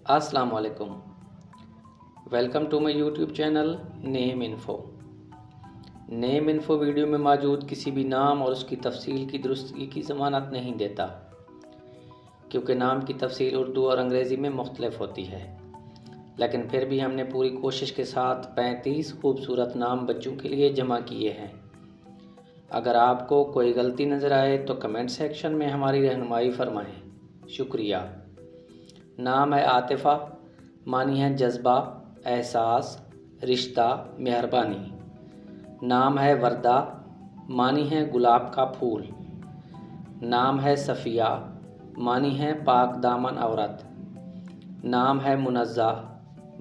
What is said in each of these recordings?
अस्सलाम वालेकुम। Welcome to my YouTube channel name info. Name info video में मौजूद किसी भी नाम और उसकी तफसील की दुरुस्ती की ज़मानत नहीं देता, क्योंकि नाम की तफसील उर्दू और अंग्रेज़ी में मुख्तलिफ होती है। लेकिन फिर भी हमने पूरी कोशिश के साथ 35 खूबसूरत नाम बच्चों के लिए जमा किए हैं। अगर आपको कोई गलती नज़र आए तो कमेंट सेक्शन में हमारी रहनुमाई फरमाएँ। शुक्रिया। नाम है आतिफ़ा, मानी है जज्बा, एहसास, रिश्ता, मेहरबानी। नाम है वर्दा, मानी है गुलाब का फूल। नाम है सफ़िया, मानी है पाक दामन औरत। नाम है मुनज़्ज़ा,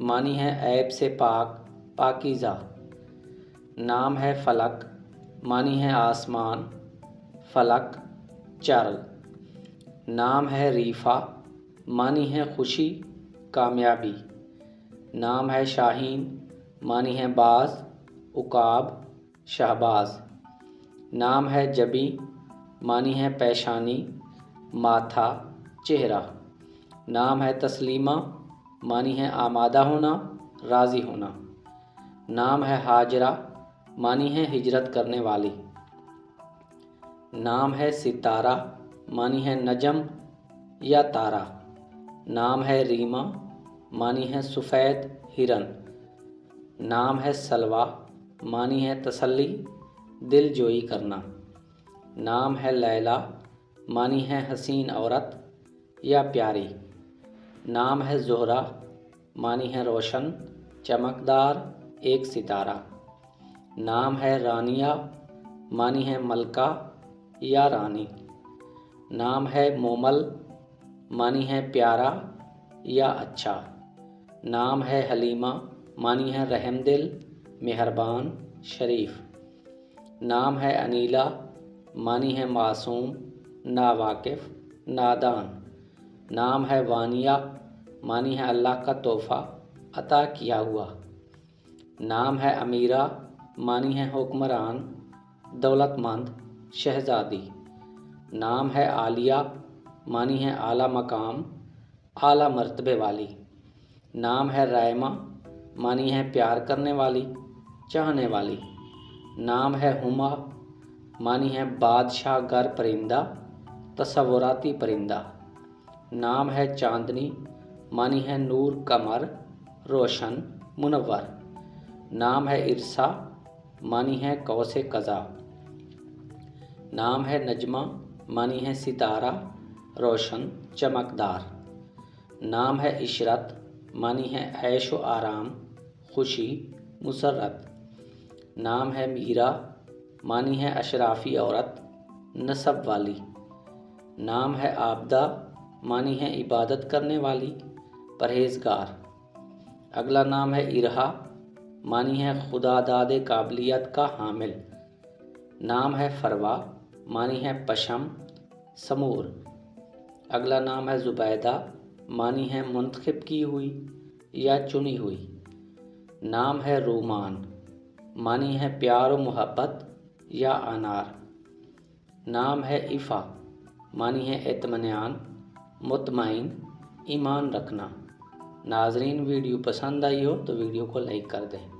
मानी है ऐब से पाक, पाकीज़ा। नाम है फ़लक, मानी है आसमान, फ़लक, चार्ल। नाम है रीफ़ा, मानी है खुशी, कामयाबी। नाम है शाहीन, मानी है बाज, उकाब, शहबाज। नाम है जबी, मानी है पेशानी, माथा, चेहरा। नाम है तस्लीमा, मानी है आमादा होना, राज़ी होना। नाम है हाजरा, मानी है हिजरत करने वाली। नाम है सितारा, मानी है नजम या तारा। नाम है रीमा, मानी है सफ़ेद हिरन। नाम है सलवा, मानी है तसल्ली, दिल जोई करना। नाम है लैला, मानी है हसीन औरत या प्यारी। नाम है ज़ोहरा, मानी है रोशन, चमकदार, एक सितारा। नाम है रानिया, मानी है मलका या रानी। नाम है मोमल, मानी है प्यारा या अच्छा। नाम है हलीमा, मानी है रहमदिल, मेहरबान, शरीफ। नाम है अनीला, मानी है मासूम, नावाकिफ़, नादान। नाम है वानिया, मानी है अल्लाह का तोहफ़ा, अता किया हुआ। नाम है अमीरा, मानी है हुक्मरान, दौलतमंद, शहज़ादी। नाम है आलिया, मानी है आला मकाम, आला मर्तबे वाली। नाम है रायमा, मानी है प्यार करने वाली, चाहने वाली। नाम है हुमा, मानी है बादशाह गर परिंदा, तसव्वुराती परिंदा। नाम है चांदनी, मानी है नूर कमर, रोशन, मुनव्वर। नाम है इरसा, मानी है कौसे कज़ा। नाम है नजमा, मानी है सितारा, रोशन, चमकदार। नाम है इशरत, मानी है ऐश व आराम, खुशी, मुसर्रत। नाम है मीरा, मानी है अशराफी औरत, नसब वाली। नाम है आबदा, मानी है इबादत करने वाली, परहेज़गार। अगला नाम है इरहा, मानी है खुदा दादे काबिलियत का हामिल। नाम है फरवा, मानी है पशम, समूर। अगला नाम है ज़ुबैदा, मानी है मुंतखब की हुई या चुनी हुई। नाम है रूमान, मानी है प्यार व मोहब्बत या अनार। नाम है इफ़ा, मानी है इत्मीनान, मुतमईन, ईमान रखना। नाजरीन, वीडियो पसंद आई हो तो वीडियो को लाइक कर दें।